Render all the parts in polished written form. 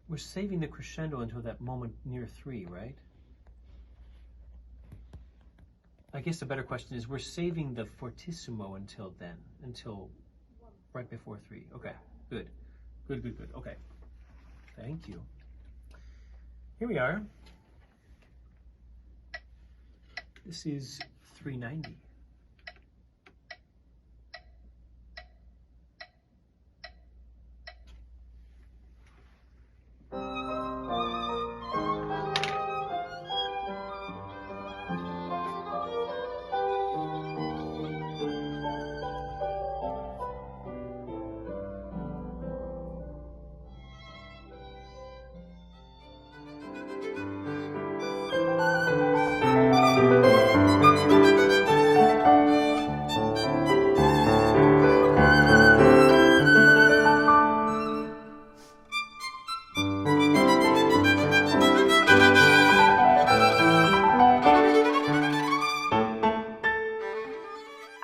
We're saving the crescendo until that moment near 3, right? I guess the better question is, we're saving the fortissimo until then, until right before 3. Okay, good. Good. Okay, thank you. Here we are. This is 390.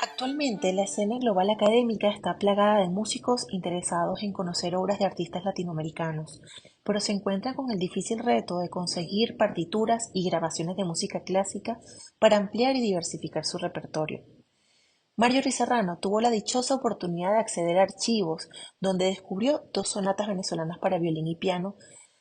Actualmente, la escena global académica está plagada de músicos interesados en conocer obras de artistas latinoamericanos, pero se encuentran con el difícil reto de conseguir partituras y grabaciones de música clásica para ampliar y diversificar su repertorio. Marjorie Serrano tuvo la dichosa oportunidad de acceder a archivos donde descubrió dos sonatas venezolanas para violín y piano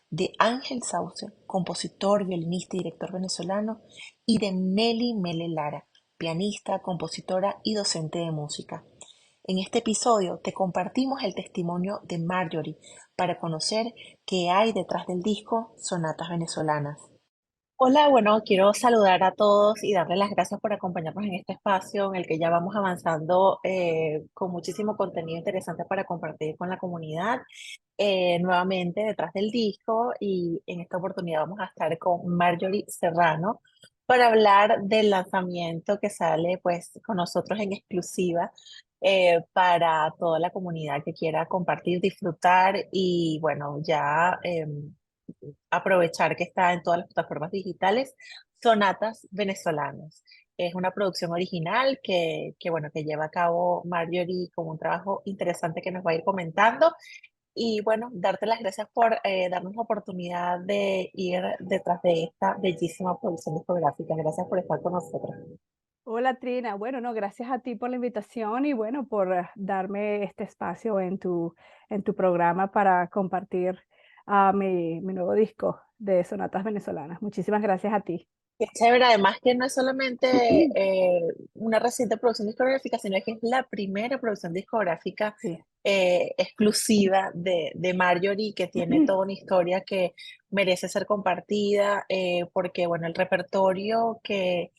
de Ángel Sauce, compositor, violinista y director venezolano, y de Meli Mele Lara, pianista, compositora y docente de música. En este episodio te compartimos el testimonio de Marjorie para conocer qué hay detrás del disco Sonatas Venezolanas. Hola, bueno, quiero saludar a todos y darles las gracias por acompañarnos en este espacio en el que ya vamos avanzando con muchísimo contenido interesante para compartir con la comunidad. Nuevamente detrás del disco y en esta oportunidad vamos a estar con Marjorie Serrano para hablar del lanzamiento que sale pues con nosotros en exclusiva para toda la comunidad que quiera compartir, disfrutar y bueno, ya aprovechar que está en todas las plataformas digitales, Sonatas Venezolanas. Es una producción original bueno, que lleva a cabo Marjorie con un trabajo interesante que nos va a ir comentando. Y bueno, darte las gracias por darnos la oportunidad de ir detrás de esta bellísima producción discográfica. Gracias por estar con nosotros. Hola Trina, bueno, no, gracias a ti por la invitación y bueno, por darme este espacio en tu programa para compartir mi nuevo disco de sonatas venezolanas. Muchísimas gracias a ti. Qué chévere, además que no es solamente una reciente producción discográfica, sino que es la primera producción discográfica Sí. exclusiva de Marjorie, que tiene toda una historia que merece ser compartida, porque bueno, el repertorio que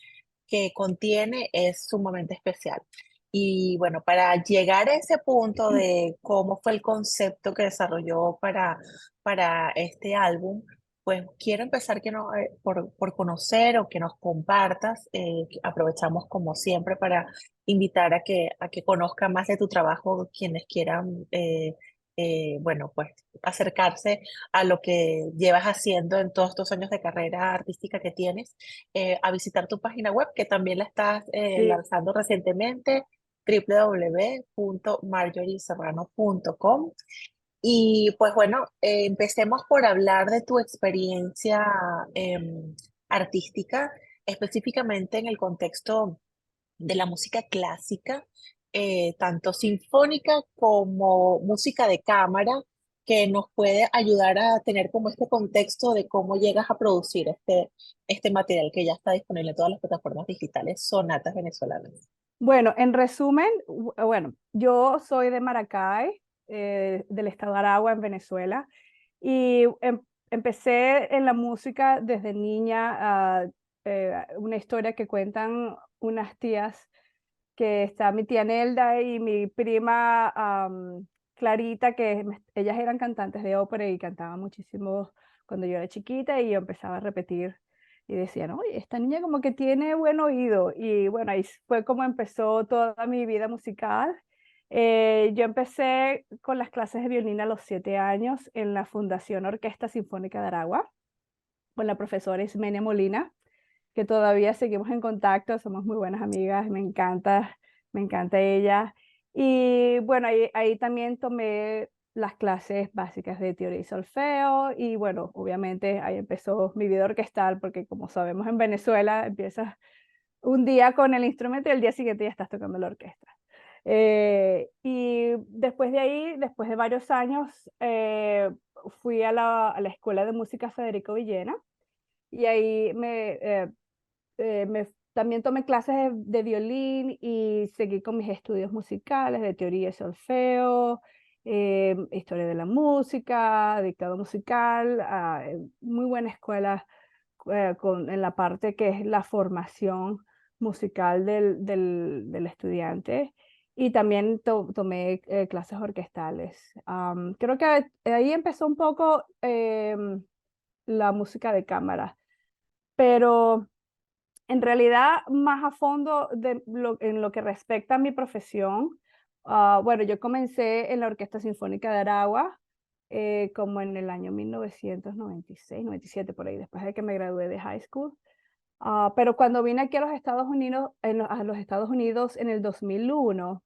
contiene es sumamente especial. Y bueno, para llegar a ese punto de cómo fue el concepto que desarrolló para este álbum, pues quiero empezar por conocer o que nos compartas. Aprovechamos como siempre para invitar a que conozcan más de tu trabajo quienes quieran, bueno, pues acercarse a lo que llevas haciendo en todos estos años de carrera artística que tienes, a visitar tu página web, que también la estás Sí. lanzando recientemente, www.marjorieserrano.com. Y pues bueno, empecemos por hablar de tu experiencia artística, específicamente en el contexto de la música clásica, tanto sinfónica como música de cámara, que nos puede ayudar a tener como este contexto de cómo llegas a producir este material que ya está disponible en todas las plataformas digitales, Sonatas Venezolanas. Bueno, en resumen, bueno, yo soy de Maracay, del estado de Aragua, en Venezuela, y empecé en la música desde niña, una historia que cuentan unas tías, que está mi tía Nelda y mi prima Clarita, que ellas eran cantantes de ópera y cantaban muchísimo cuando yo era chiquita y yo empezaba a repetir y decían, oye, esta niña como que tiene buen oído. Y bueno, ahí fue como empezó toda mi vida musical. Yo empecé con las clases de violín a los 7 años en la Fundación Orquesta Sinfónica de Aragua, con la profesora Ismenia Molina, que todavía seguimos en contacto, somos muy buenas amigas, me encanta ella. Y bueno, ahí también tomé las clases básicas de teoría y solfeo y bueno, obviamente ahí empezó mi vida orquestal porque como sabemos en Venezuela empiezas un día con el instrumento y el día siguiente ya estás tocando la orquesta. Y después de ahí, después de varios años, fui a la Escuela de Música Federico Villena y ahí también tomé clases de violín y seguí con mis estudios musicales de teoría y solfeo, historia de la música, dictado musical, muy buena escuela en la parte que es la formación musical del estudiante y también tomé clases orquestales. Creo que ahí empezó un poco la música de cámara, pero en realidad más a fondo en lo que respecta a mi profesión, bueno, yo comencé en la Orquesta Sinfónica de Aragua como en el año 1996, 97 por ahí, después de que me gradué de high school. Pero cuando vine aquí a los Estados Unidos, a los Estados Unidos en el 2001,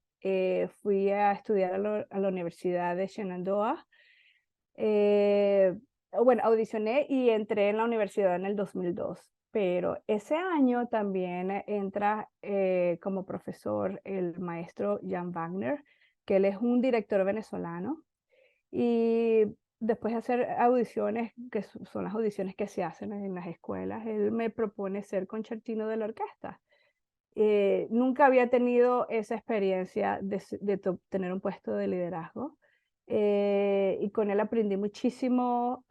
fui a estudiar a la Universidad de Shenandoah. Eh, bueno, audicioné y entré en la universidad en el 2002, pero ese año también entra como profesor el maestro Jan Wagner, que él es un director venezolano y después de hacer audiciones, que son las audiciones que se hacen en las escuelas, él me propone ser concertino de la orquesta. Nunca había tenido esa experiencia tener un puesto de liderazgo y con él aprendí muchísimo.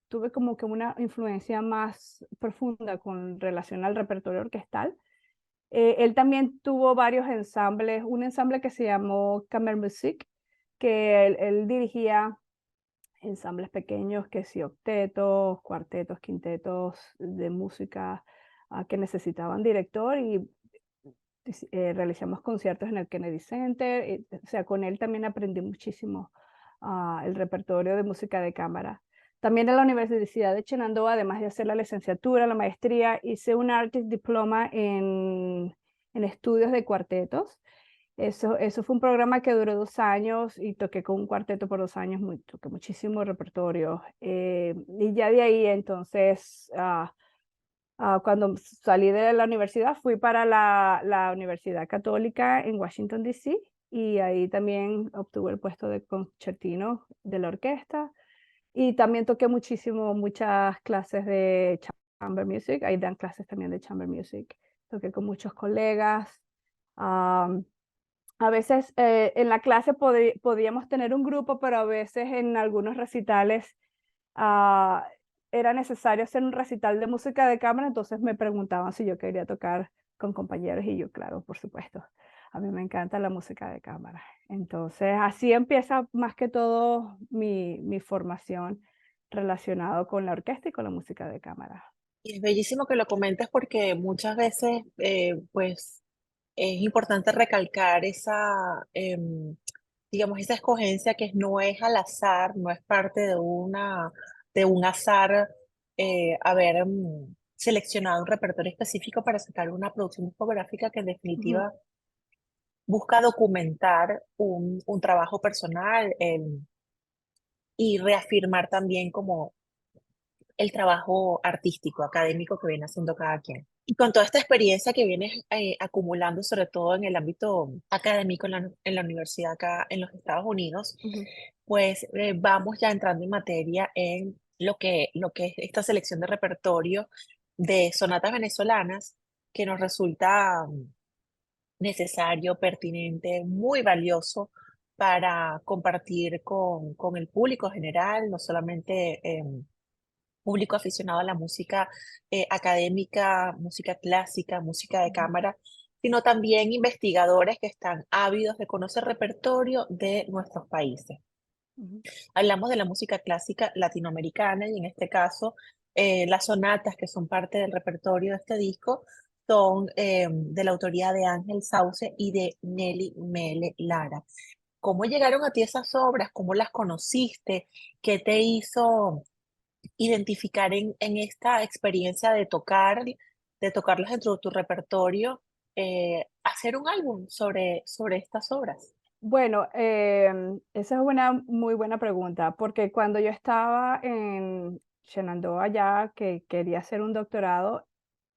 Tuve como que una influencia más profunda con relación al repertorio orquestal. Él también tuvo varios ensambles, un ensamble que se llamó Kammermusik, que él dirigía ensambles pequeños, que sí, octetos, cuartetos, quintetos de música que necesitaban director y realizamos conciertos en el Kennedy Center. O sea, con él también aprendí muchísimo el repertorio de música de cámara. También en la Universidad de Shenandoah, además de hacer la licenciatura, la maestría, hice un Artist Diploma en estudios de cuartetos. Eso fue un programa que duró 2 años y toqué con un cuarteto por 2 años, toqué muchísimo repertorio. Y ya de ahí entonces, cuando salí de la universidad, fui para la Universidad Católica en Washington, D.C. y ahí también obtuve el puesto de concertino de la orquesta. Y también toqué muchísimo, muchas clases de chamber music, ahí dan clases también de chamber music. Toqué con muchos colegas. A veces en la clase podíamos tener un grupo, pero a veces en algunos recitales ah, era necesario hacer un recital de música de cámara, entonces me preguntaban si yo quería tocar con compañeros y yo, claro, por supuesto, a mí me encanta la música de cámara. Entonces así empieza más que todo mi formación relacionado con la orquesta y con la música de cámara. Y es bellísimo que lo comentes porque muchas veces, pues, es importante recalcar esa, digamos, esa escogencia que no es al azar, no es parte de un azar, haber seleccionado un repertorio específico para sacar una producción discográfica que en Ujú, definitiva busca documentar un trabajo personal, y reafirmar también como el trabajo artístico, académico que viene haciendo cada quien. Y con toda esta experiencia que vienes acumulando, sobre todo en el ámbito académico en la universidad acá en los Estados Unidos, ujú, pues vamos ya entrando en materia en lo que es esta selección de repertorio de sonatas venezolanas que nos resulta necesario, pertinente, muy valioso para compartir con el público general, no solamente público aficionado a la música académica, música clásica, música de ujú, cámara, sino también investigadores que están ávidos de conocer repertorio de nuestros países. ujú, Hablamos de la música clásica latinoamericana y en este caso las sonatas que son parte del repertorio de este disco son de la autoría de Ángel Sauce y de Nelly Mele Lara. ¿Cómo llegaron a ti esas obras? ¿Cómo las conociste? ¿Qué te hizo identificar en esta experiencia de tocarlos dentro de tu repertorio, hacer un álbum sobre estas obras? Bueno, esa es una muy buena pregunta, porque cuando yo estaba en Shenandoah ya, que quería hacer un doctorado,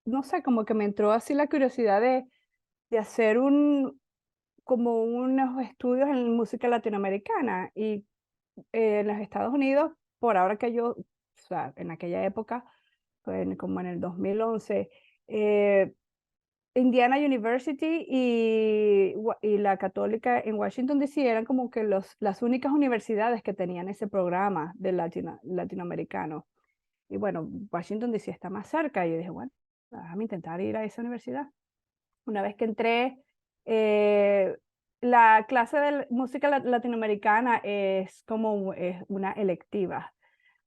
no sé, como que me entró así la curiosidad de hacer como unos estudios en música latinoamericana. Y en los Estados Unidos, por ahora que yo, o sea, en aquella época, como en el 2011, eh, Indiana University y la Católica en Washington, D.C. eran como que las únicas universidades que tenían ese programa de latinoamericano. Y bueno, Washington, D.C. está más cerca y yo dije, bueno, déjame intentar ir a esa universidad. Una vez que entré, eh, la clase de música latinoamericana es como es una electiva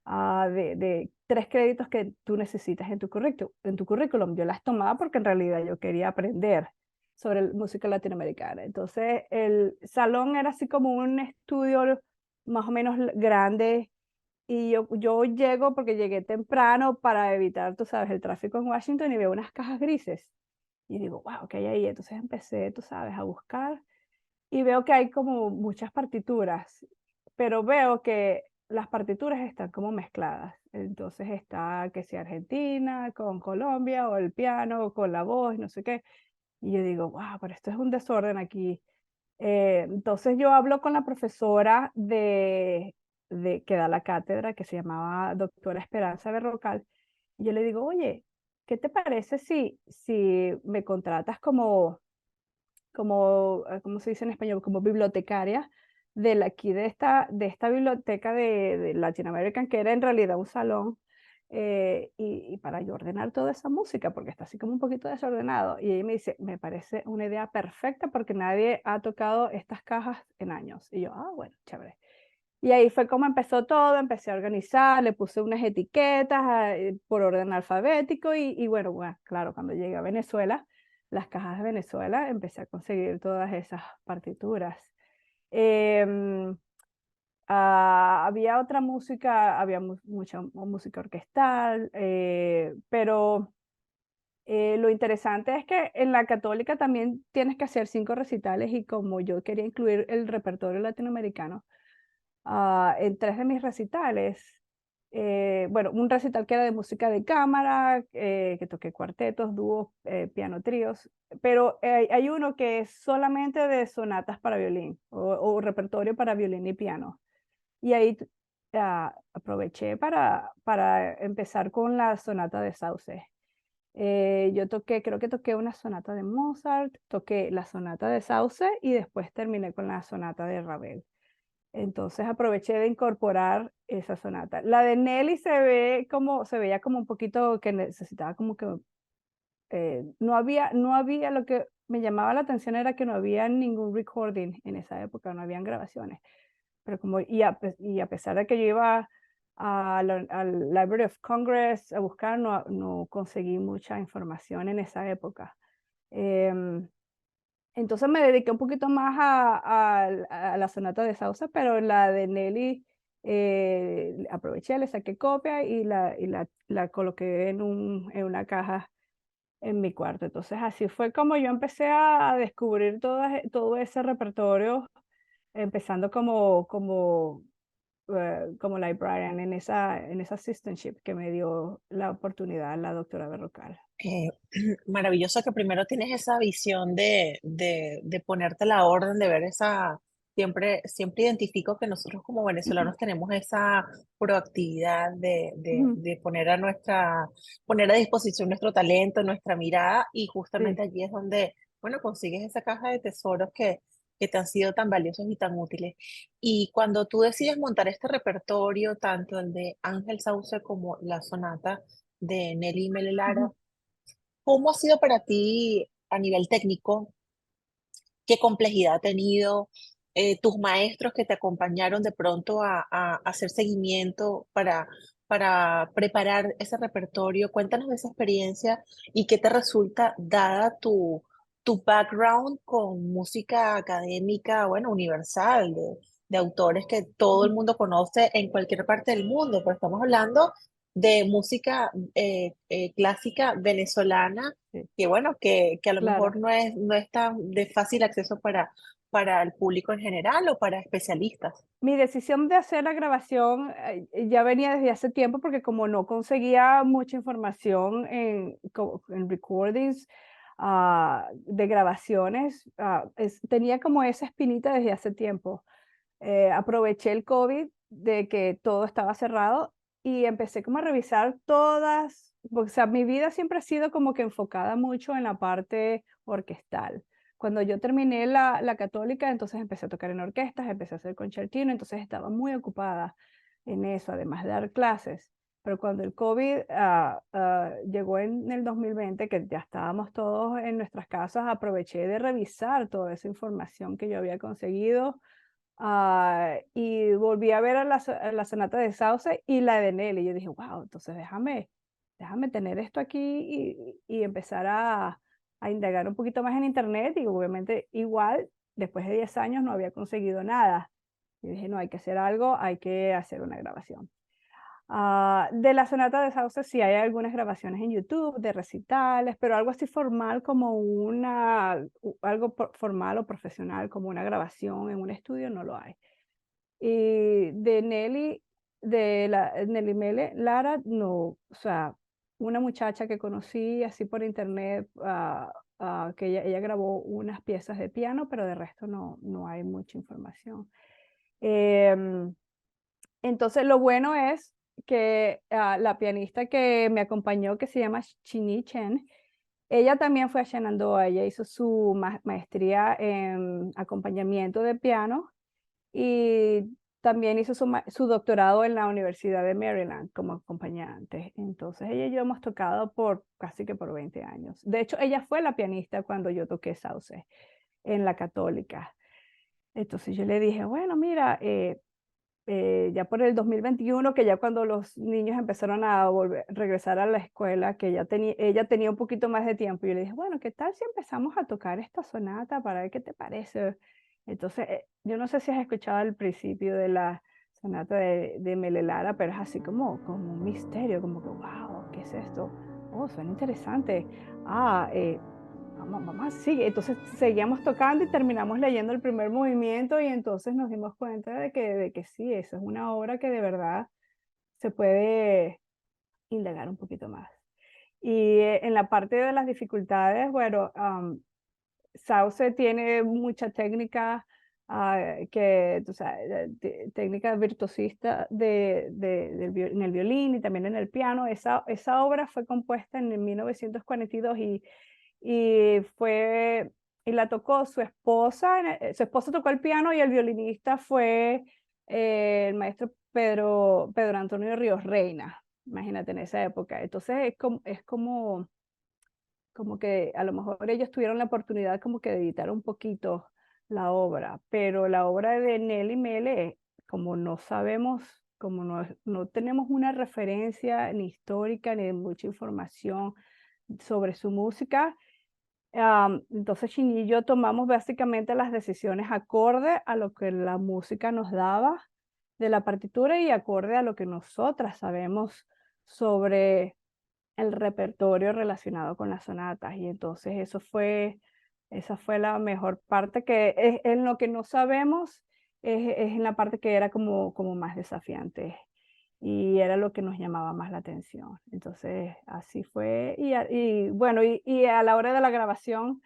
de 3 créditos que tú necesitas en tu currículum. Yo las tomaba porque en realidad yo quería aprender sobre música latinoamericana. Entonces, el salón era así como un estudio más o menos grande y yo llego porque llegué temprano para evitar, tú sabes, el tráfico en Washington y veo unas cajas grises. Y digo, wow, ¿qué hay ahí? Entonces empecé, tú sabes, a buscar y veo que hay como muchas partituras, pero veo que las partituras están como mezcladas. Entonces está que si Argentina con Colombia o el piano con la voz, no sé qué. Y yo digo, wow, pero esto es un desorden aquí. Entonces yo hablo con la profesora que da la cátedra, que se llamaba doctora Esperanza Berrocal. Y yo le digo, oye, ¿qué te parece si me contratas ¿cómo se dice en español? Como bibliotecaria aquí de esta biblioteca de Latin American, que era en realidad un salón, y para yo ordenar toda esa música, porque está así como un poquito desordenado. Y ella me dice, me parece una idea perfecta porque nadie ha tocado estas cajas en años. Y yo, bueno, chévere. Y ahí fue como empezó todo, empecé a organizar, le puse unas etiquetas por orden alfabético y bueno, claro, cuando llegué a Venezuela, las cajas de Venezuela, empecé a conseguir todas esas partituras. Em, Había otra música, había mucha música orquestal, pero lo interesante es que en la católica también tienes que hacer 5 recitales y como yo quería incluir el repertorio latinoamericano, en 3 de mis recitales. Bueno, un recital que era de música de cámara, que toqué cuartetos, dúos, piano tríos, pero hay uno que es solamente de sonatas para violín o repertorio para violín y piano. Y ahí aproveché para empezar con la sonata de Sauce. Yo creo que toqué una sonata de Mozart, toqué la sonata de Sauce y después terminé con la sonata de Ravel. Entonces aproveché de incorporar esa sonata. La de Nelly se veía como un poquito que necesitaba como que no había, lo que me llamaba la atención era que no había ningún recording en esa época, no habían grabaciones. Pero y a pesar de que yo iba al Library of Congress a buscar, no conseguí mucha información en esa época. Em, entonces me dediqué un poquito más a la sonata de Sauce, pero la de Nelly aproveché, le saqué copia y la coloqué en una caja en mi cuarto. Entonces así fue como yo empecé a descubrir todo ese repertorio, empezando como librarian en esa assistantship que me dio la oportunidad la doctora Berrocal. Eh, Maravilloso que primero tienes esa visión de ponerte a la orden, de ver esa, siempre identifico que nosotros como venezolanos tenemos esa proactividad Ujú, de poner a disposición nuestro talento, nuestra mirada, y justamente sí. allí es donde, bueno, consigues esa caja de tesoros que te han sido tan valiosos y tan útiles. Y cuando tú decides montar este repertorio, tanto el de Ángel Sauce como la sonata de Nelly Melela, Ujú. ¿cómo ha sido para ti a nivel técnico? ¿Qué complejidad ha tenido? Tus maestros que te acompañaron de pronto a hacer seguimiento para preparar ese repertorio. Cuéntanos de esa experiencia y qué te resulta dada tu background con música académica, bueno, universal, de autores que todo el Ujú. mundo conoce en cualquier parte del mundo, pero estamos hablando de música clásica venezolana Sí, que bueno, que a lo claro. mejor no es tan de fácil acceso para el público en general o para especialistas? Mi decisión de hacer la grabación ya venía desde hace tiempo porque como no conseguía mucha información en recordings de grabaciones, tenía como esa espinita desde hace tiempo. Aproveché el COVID de que todo estaba cerrado y empecé como a revisar todas, o sea, mi vida siempre ha sido como que enfocada mucho en la parte orquestal. Cuando yo terminé la católica, entonces empecé a tocar en orquestas, empecé a hacer concertino, entonces estaba muy ocupada en eso, además de dar clases. Pero cuando el COVID llegó en el 2020, que ya estábamos todos en nuestras casas, aproveché de revisar toda esa información que yo había conseguido. Y volví a ver a la sonata de Sauce y la de Nelly. Yo dije, wow, entonces déjame tener esto aquí y empezar a indagar un poquito más en internet. Y obviamente igual, después de 10 años no había conseguido nada. Y dije, no, hay que hacer algo, hay que hacer una grabación. De la sonata de Sauce sí hay algunas grabaciones en YouTube de recitales, pero algo así formal como formal o profesional como una grabación en un estudio no lo hay. Y de Nelly, Nelly Mele, Lara, no, o sea, una muchacha que conocí así por internet, que ella grabó unas piezas de piano, pero de resto no hay mucha información. Em, entonces, lo bueno es que la pianista que me acompañó, que se llama Chini Chen, ella también fue a Shenandoah, ella hizo su maestría en acompañamiento de piano y también hizo su doctorado en la Universidad de Maryland como acompañante. Entonces, ella y yo hemos tocado por casi que por 20 años. De hecho, ella fue la pianista cuando yo toqué Sauce en la Católica. Entonces, yo le dije, bueno, mira, ya por el 2021, que ya cuando los niños empezaron a regresar a la escuela, que ella tenía un poquito más de tiempo, yo le dije, bueno, ¿qué tal si empezamos a tocar esta sonata para ver qué te parece? Entonces, yo no sé si has escuchado el principio de la sonata de Mele Lara, pero es así como un misterio, como que, wow, ¿qué es esto? Oh, suena interesante. Vamos así. Entonces seguíamos tocando y terminamos leyendo el primer movimiento y entonces nos dimos cuenta de que sí, eso es una obra que de verdad se puede indagar un poquito más. Y en la parte de las dificultades, bueno, Sauce tiene mucha técnica, tú sabes, técnica virtuosista en el violín y también en el piano. Esa obra fue compuesta en el 1942 y fue, y la tocó su esposa, su esposa tocó el piano y el violinista fue el maestro Pedro Antonio Ríos Reina, imagínate en esa época. Entonces como que a lo mejor ellos tuvieron la oportunidad como que de editar un poquito la obra, pero la obra de Nelly Mele, como no sabemos, como no tenemos una referencia ni histórica ni de mucha información sobre su música, entonces Shin y yo tomamos básicamente las decisiones acorde a lo que la música nos daba de la partitura y acorde a lo que nosotras sabemos sobre el repertorio relacionado con las sonatas. Y entonces esa fue la mejor parte que es en lo que no sabemos, es en la parte que era como más desafiante y era lo que nos llamaba más la atención. Entonces, así fue. Y bueno, y a la hora de la grabación,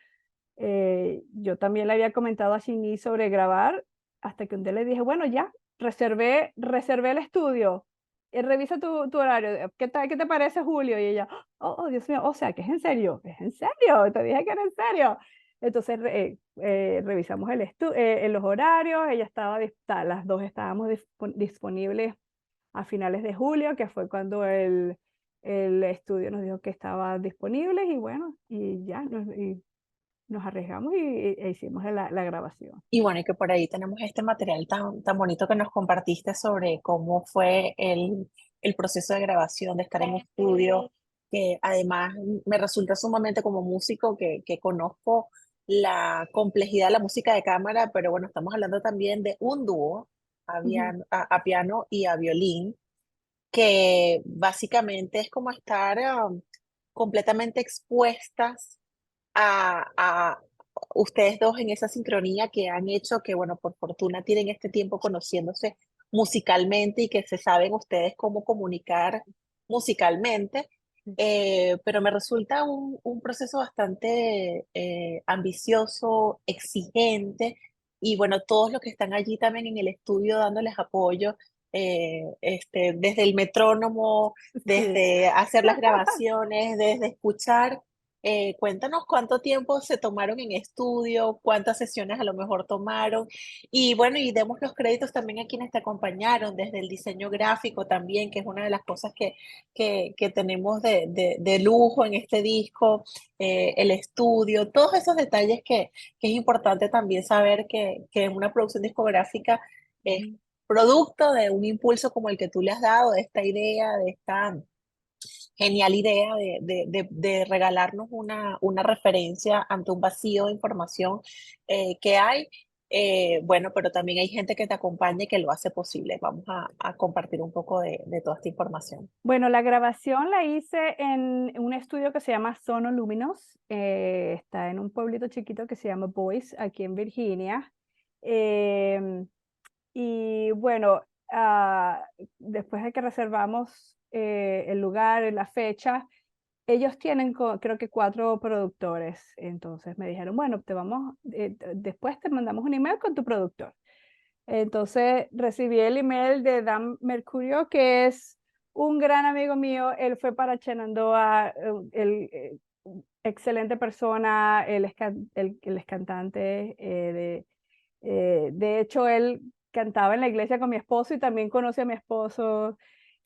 yo también le había comentado a Shinji sobre grabar, hasta que un día le dije, bueno, ya, reservé el estudio, revisa tu horario, ¿qué te parece, Julio? Y ella, Dios mío, o sea, que es en serio, te dije que era en serio. Entonces revisamos los horarios, las dos estábamos disponibles a finales de julio, que fue cuando el estudio nos dijo que estaba disponible y bueno, y ya nos arriesgamos e hicimos la grabación. Y bueno, y que por ahí tenemos este material tan bonito que nos compartiste sobre cómo fue el proceso de grabación, de estar en estudio, que además me resulta sumamente como músico que conozco la complejidad de la música de cámara, pero bueno, estamos hablando también de un dúo Ujú. a piano y a violín, que básicamente es como estar completamente expuestas a, a, ustedes dos en esa sincronía que han hecho que, bueno, por fortuna tienen este tiempo conociéndose musicalmente y que se saben ustedes cómo comunicar musicalmente. Pero me resulta un proceso bastante ambicioso, exigente, y bueno, todos los que están allí también en el estudio dándoles apoyo, desde el metrónomo, Sí. desde hacer las grabaciones, desde escuchar. Cuéntanos cuánto tiempo se tomaron en estudio, cuántas sesiones a lo mejor tomaron, y bueno, y demos los créditos también a quienes te acompañaron, desde el diseño gráfico también, que es una de las cosas que tenemos de lujo en este disco, el estudio, todos esos detalles que es importante también saber que una producción discográfica es Ujú. producto de un impulso como el que tú le has dado, de esta idea, de esta genial idea de regalarnos una referencia ante un vacío de información que hay. Bueno, pero también hay gente que te acompaña y que lo hace posible. Vamos a compartir un poco de toda esta información. Bueno, la grabación la hice en un estudio que se llama Sono Luminous, está en un pueblito chiquito que se llama Boise, aquí en Virginia. Em, y bueno, después de que reservamos el lugar, la fecha, ellos tienen creo que 4 productores. Entonces me dijeron, bueno, después te mandamos un email con tu productor. Entonces recibí el email de Dan Mercurio, que es un gran amigo mío. Él fue para Shenandoah, excelente persona. Él es cantante. De hecho, él cantaba en la iglesia con mi esposo y también conoce a mi esposo.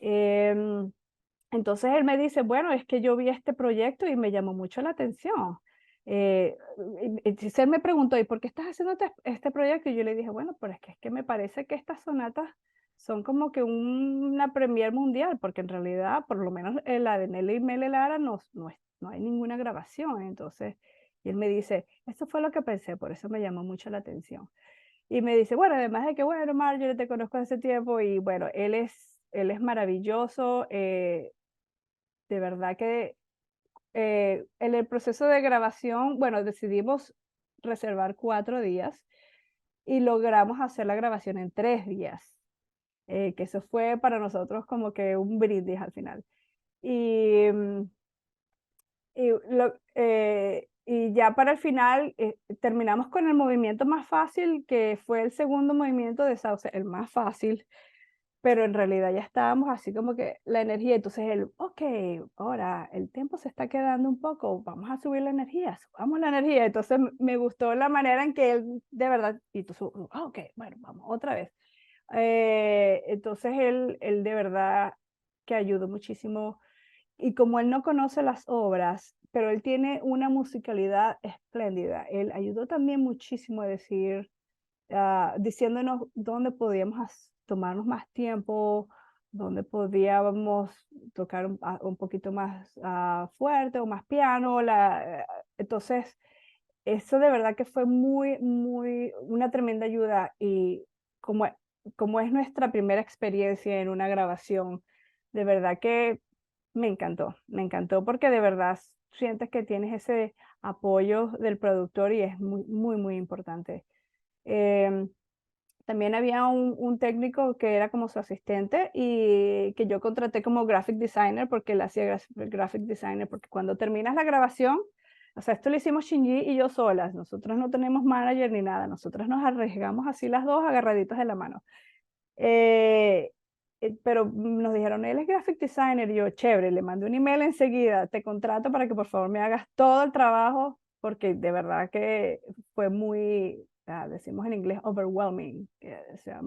Em, entonces él me dice, bueno, es que yo vi este proyecto y me llamó mucho la atención. Eh, entonces él me preguntó, ¿y por qué estás haciendo este proyecto? Y yo le dije, bueno, pero es que me parece que estas sonatas son como que una premier mundial, porque en realidad, por lo menos la de Nelly y Mele Lara no hay ninguna grabación. Entonces, y él me dice, eso fue lo que pensé, por eso me llamó mucho la atención. Y me dice, bueno, además de que, bueno, Marjorie, te conozco hace tiempo y bueno, él es maravilloso. De verdad que en el proceso de grabación, bueno, decidimos reservar 4 días y logramos hacer la grabación en 3 días, que eso fue para nosotros como que un brindis al final. Y, y ya para el final terminamos con el movimiento más fácil, que fue el segundo movimiento de Sauce, el más fácil, pero en realidad ya estábamos así como que la energía, entonces okey, ahora el tiempo se está quedando un poco, vamos a subir la energía, subamos la energía. Entonces me gustó la manera en que él de verdad, y tú okey, bueno, vamos otra vez. Entonces él de verdad que ayudó muchísimo, y como él no conoce las obras, pero él tiene una musicalidad espléndida, él ayudó también muchísimo a decir, diciéndonos dónde podíamos tomarnos más tiempo, dónde podíamos tocar un poquito más fuerte o más piano. Entonces, eso de verdad que fue una tremenda ayuda, y como, como es nuestra primera experiencia en una grabación, de verdad que me encantó porque de verdad sientes que tienes ese apoyo del productor y es muy, muy, muy importante. Em, También había un técnico que era como su asistente y que yo contraté como graphic designer porque él hacía graphic designer, porque cuando terminas la grabación, o sea, esto lo hicimos Shinji y yo solas, nosotros no tenemos manager ni nada, nosotros nos arriesgamos así las dos agarraditas de la mano. Eh, pero nos dijeron, él es graphic designer, y yo, chévere, le mandé un email enseguida, te contrato para que por favor me hagas todo el trabajo, porque de verdad que fue muy, decimos en inglés, overwhelming, o sea,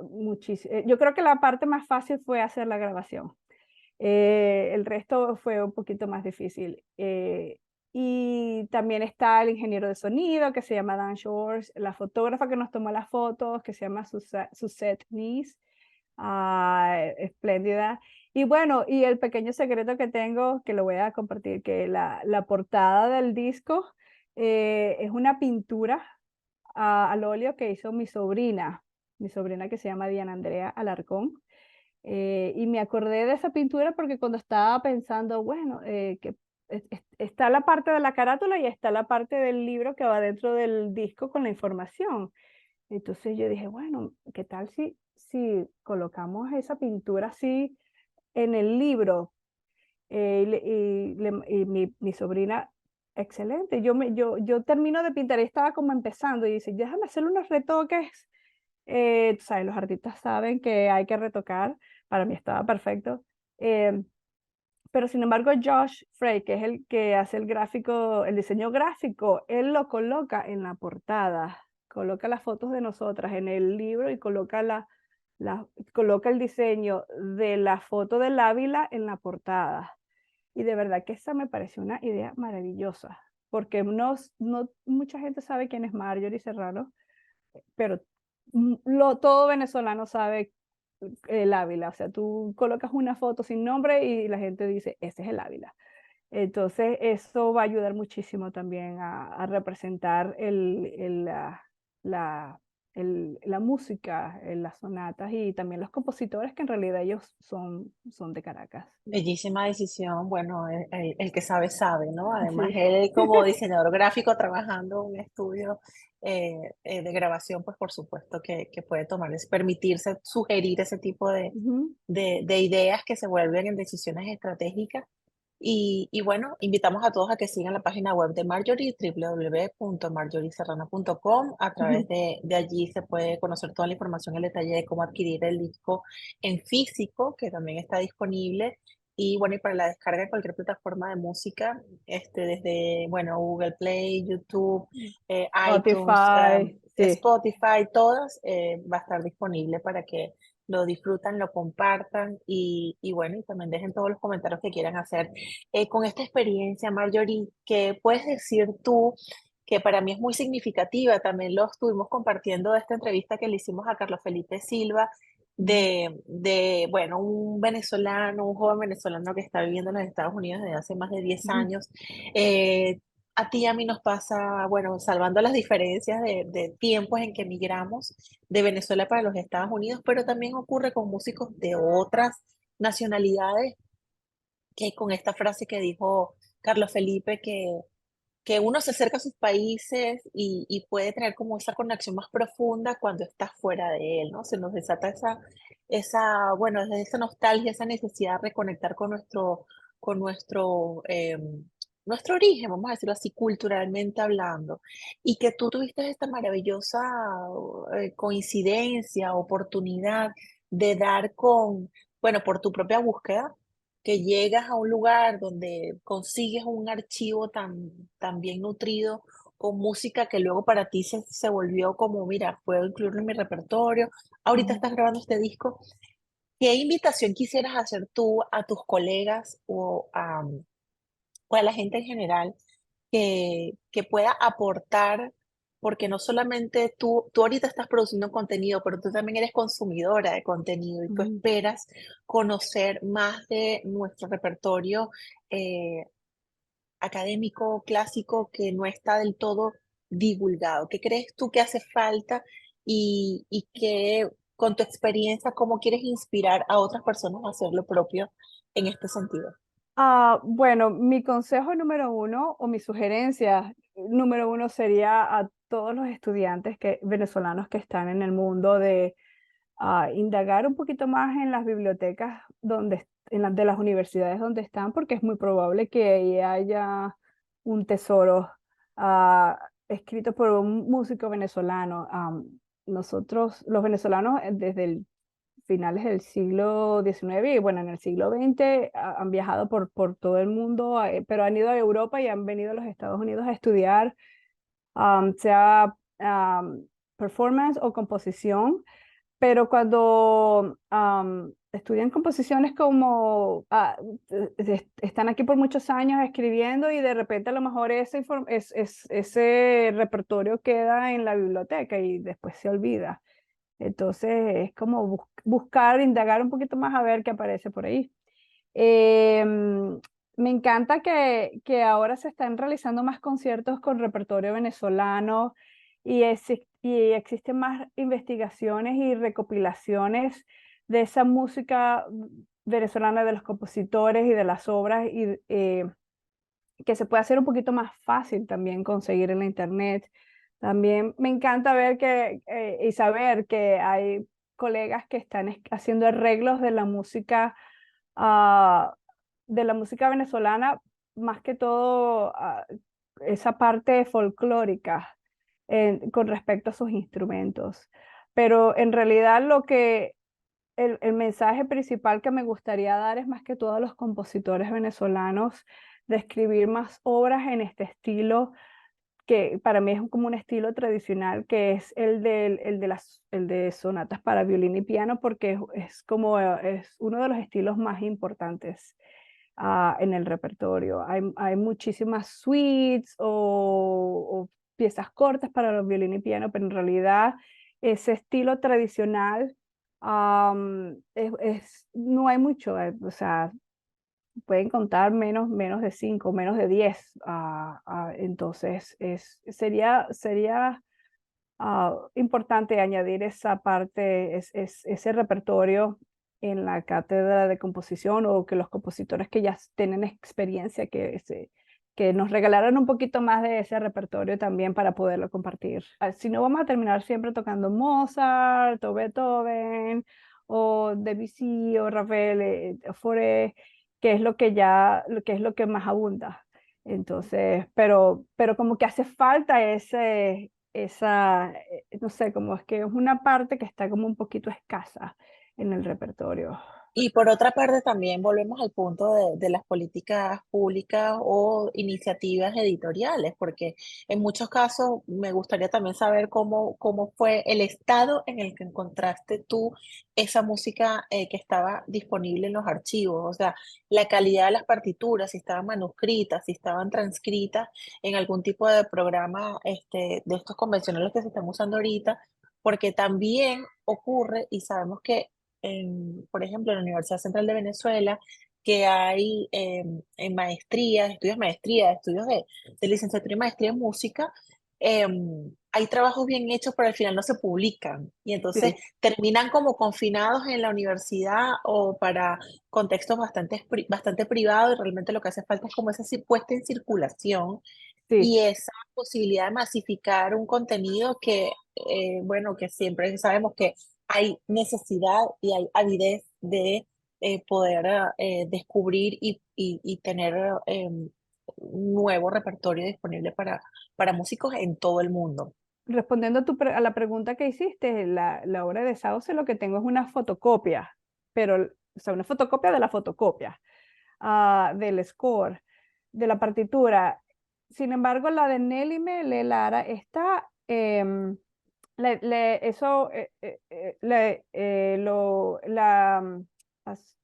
muchísimo. Yo creo que la parte más fácil fue hacer la grabación. El resto fue un poquito más difícil. Y también está el ingeniero de sonido, que se llama Dan Shores, la fotógrafa que nos tomó las fotos, que se llama Suzette Nice, espléndida. Y bueno, y el pequeño secreto que tengo, que lo voy a compartir, que la portada del disco es una pintura al óleo que hizo mi sobrina que se llama Diana Andrea Alarcón. Y me acordé de esa pintura porque cuando estaba pensando, bueno, está la parte de la carátula y está la parte del libro que va dentro del disco con la información. Entonces yo dije, bueno, ¿qué tal si colocamos esa pintura así en el libro? Y mi sobrina, excelente, yo termino de pintar y estaba como empezando y dice, déjame hacer unos retoques. Tú sabes, los artistas saben que hay que retocar, para mí estaba perfecto. Eh, pero sin embargo, Josh Frey, que es el que hace el gráfico, el diseño gráfico, él lo coloca en la portada, coloca las fotos de nosotras en el libro y coloca el diseño de la foto del Ávila en la portada. Y de verdad que esa me pareció una idea maravillosa, porque no mucha gente sabe quién es Marjorie Serrano, pero todo venezolano sabe el Ávila. O sea, tú colocas una foto sin nombre y la gente dice, ese es el Ávila. Entonces, eso va a ayudar muchísimo también a representar la, la música, las sonatas y también los compositores que en realidad ellos son de Caracas. Bellísima decisión. Bueno, el que sabe, ¿no? Además, Sí. él como diseñador gráfico trabajando en un estudio de grabación, pues por supuesto que puede tomarles, permitirse sugerir ese tipo Ujú, de ideas que se vuelven en decisiones estratégicas. Y bueno, invitamos a todos a que sigan la página web de Marjorie, www.marjorieserrano.com. A través ujú. de allí se puede conocer toda la información, el detalle de cómo adquirir el disco en físico, que también está disponible. Y bueno, y para la descarga en cualquier plataforma de música, desde, bueno, Google Play, YouTube, iTunes, Spotify, sí. Spotify, todas, va a estar disponible para que lo disfrutan, lo compartan y bueno, y también dejen todos los comentarios que quieran hacer. Con esta experiencia, Marjorie, ¿qué puedes decir tú que para mí es muy significativa? También lo estuvimos compartiendo de esta entrevista que le hicimos a Carlos Felipe Silva, Ujú, bueno, un venezolano, un joven venezolano que está viviendo en los Estados Unidos desde hace más de 10 ujú, años. Eh, a ti y a mí nos pasa, bueno, salvando las diferencias de tiempos en que emigramos de Venezuela para los Estados Unidos, pero también ocurre con músicos de otras nacionalidades, que con esta frase que dijo Carlos Felipe, que uno se acerca a sus países y puede tener como esa conexión más profunda cuando está fuera de él, ¿no? Se nos desata bueno, esa nostalgia, esa necesidad de reconectar con nuestro origen, vamos a decirlo así, culturalmente hablando. Y que tú tuviste esta maravillosa coincidencia, oportunidad de dar bueno, por tu propia búsqueda, que llegas a un lugar donde consigues un archivo tan bien nutrido con música que luego para ti se volvió como, mira, puedo incluirlo en mi repertorio. Ahorita ujú. estás grabando este disco. ¿Qué invitación quisieras hacer tú a tus colegas o a la gente en general que pueda aportar? Porque no solamente tú ahorita estás produciendo contenido, pero tú también eres consumidora de contenido y tú Ujú. esperas conocer más de nuestro repertorio eh, académico, clásico, que no está del todo divulgado. ¿Qué crees tú que hace falta y que con tu experiencia, cómo quieres inspirar a otras personas a hacer lo propio en este sentido? Bueno, mi consejo número uno o mi sugerencia número uno sería a todos los estudiantes venezolanos que están en el mundo de indagar un poquito más en las bibliotecas de las universidades donde están, porque es muy probable que ahí haya un tesoro escrito por un músico venezolano. Nosotros, los venezolanos, desde el finales del siglo XIX y bueno, en el siglo XX han viajado por todo el mundo, pero han ido a Europa y han venido a los Estados Unidos a estudiar, sea performance o composición, pero cuando estudian composiciones como están aquí por muchos años escribiendo y de repente a lo mejor ese repertorio queda en la biblioteca y después se olvida. Entonces es como buscar, indagar un poquito más a ver qué aparece por ahí. Me encanta que ahora se están realizando más conciertos con repertorio venezolano y existen más investigaciones y recopilaciones de esa música venezolana, de los compositores y de las obras. que se puede hacer un poquito más fácil también conseguir en la internet. También me encanta ver y saber que hay colegas que están haciendo arreglos ah, de la música venezolana, más que todo esa parte folclórica con respecto a sus instrumentos. Pero en realidad el mensaje principal que me gustaría dar es más que todo a los compositores venezolanos de escribir más obras en este estilo, que para mí es como un estilo tradicional, que es el de sonatas para violín y piano, porque es uno de los estilos más importantes en el repertorio. Hay muchísimas suites o piezas cortas para los violín y piano, pero en realidad ese estilo tradicional no hay mucho, o sea, pueden contar menos de 5, menos de 10. Entonces, sería importante añadir esa parte, ese repertorio en la cátedra de composición, o que los compositores que ya tienen experiencia, que nos regalaran un poquito más de ese repertorio también para poderlo compartir. Si no, vamos a terminar siempre tocando Mozart o Beethoven o Debussy o Ravel, Fauré, que es que es lo que más abunda. Entonces, pero como que hace falta no sé, como es que es una parte que está como un poquito escasa en el repertorio. Y por otra parte, también volvemos al punto de las políticas públicas o iniciativas editoriales, porque en muchos casos me gustaría también saber cómo fue el estado en el que encontraste tú esa música que estaba disponible en los archivos, o sea, la calidad de las partituras, si estaban manuscritas, si estaban transcritas en algún tipo de programa de estos convencionales que se están usando ahorita, porque también ocurre y sabemos que por ejemplo, en la Universidad Central de Venezuela, que hay en maestrías, estudios de maestría, estudios de licenciatura y maestría en música, hay trabajos bien hechos, pero al final no se publican. Y entonces Sí, terminan como confinados en la universidad o para contextos bastante privados, y realmente lo que hace falta es como esa puesta en circulación sí. y esa posibilidad de masificar un contenido que, bueno, que siempre sabemos que hay necesidad y hay avidez de poder descubrir y tener un nuevo repertorio disponible para músicos en todo el mundo. Respondiendo a la pregunta que hiciste, la obra de Sauce, lo que tengo es una fotocopia, pero, o sea, una fotocopia de la fotocopia, del score, de la partitura. Sin embargo, la de Nelly Mele Lara está, eso,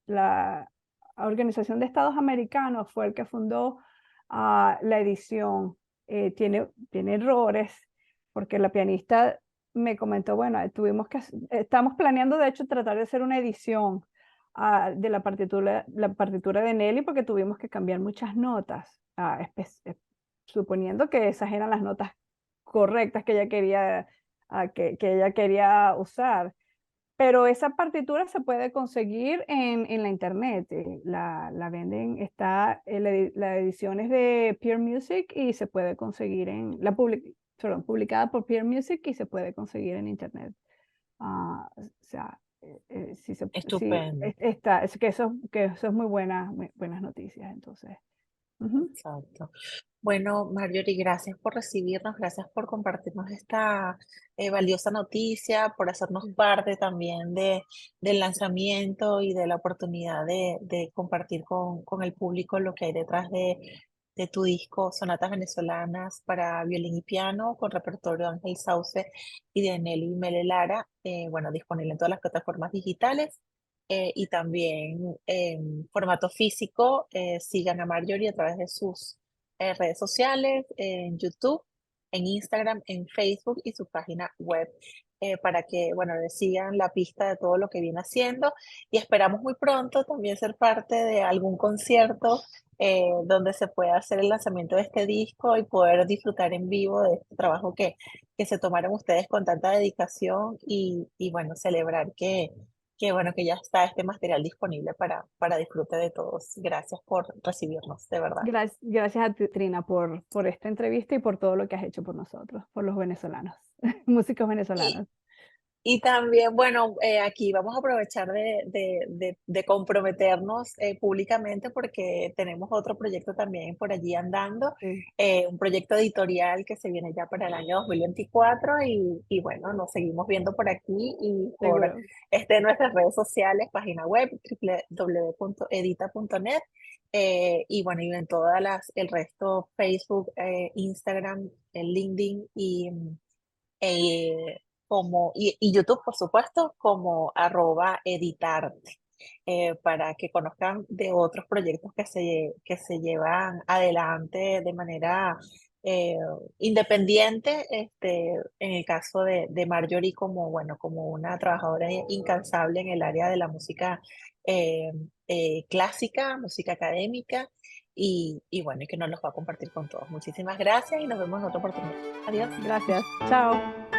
la Organización de Estados Americanos fue el que fundó la edición. Tiene errores, porque la pianista me comentó, bueno, estamos planeando de hecho tratar de hacer una edición de la partitura de Nelly, porque tuvimos que cambiar muchas notas, suponiendo que esas eran las notas correctas que ella quería, que ella quería usar. Pero esa partitura se puede conseguir en la internet. La venden, la edición es de Peer Music y se puede conseguir publicada por Peer Music y se puede conseguir en internet. O sea, Estupendo. que eso es muy buenas noticias, entonces. Ujú. Exacto. Bueno, Marjorie, gracias por recibirnos, gracias por compartirnos esta valiosa noticia, por hacernos parte también del lanzamiento y de la oportunidad de compartir con el público lo que hay detrás de tu disco Sonatas Venezolanas para violín y piano, con repertorio de Ángel Sauce y de Nelly Mele Lara, bueno, disponible en todas las plataformas digitales. Y también en formato físico, sigan a Marjorie a través de sus redes sociales, en YouTube, en Instagram, en Facebook y su página web, para que, bueno, le sigan la pista de todo lo que viene haciendo, y esperamos muy pronto también ser parte de algún concierto donde se pueda hacer el lanzamiento de este disco y poder disfrutar en vivo de este trabajo que se tomaron ustedes con tanta dedicación y bueno, celebrar qué bueno que ya está este material disponible para disfrute de todos. Gracias por recibirnos, de verdad. Gracias a ti, Trina, por esta entrevista y por todo lo que has hecho por nosotros, por los venezolanos, músicos Y, venezolanos. y también, bueno, aquí vamos a aprovechar de comprometernos públicamente porque tenemos otro proyecto también por allí andando, Sí, un proyecto editorial que se viene ya para el año 2024 y bueno, nos seguimos viendo por aquí y por seguro. nuestras redes sociales, página web www.edita.net y bueno, y en todas el resto, Facebook, Instagram, LinkedIn eh, y YouTube, por supuesto, como @editarte, para que conozcan de otros proyectos que se llevan adelante de manera eh, independiente, en el caso de Marjorie como, bueno, como una trabajadora incansable en el área de la música eh, clásica, música académica, y bueno, y que nos los va a compartir con todos. Muchísimas gracias y nos vemos en otra oportunidad. Adiós. Gracias. Chao.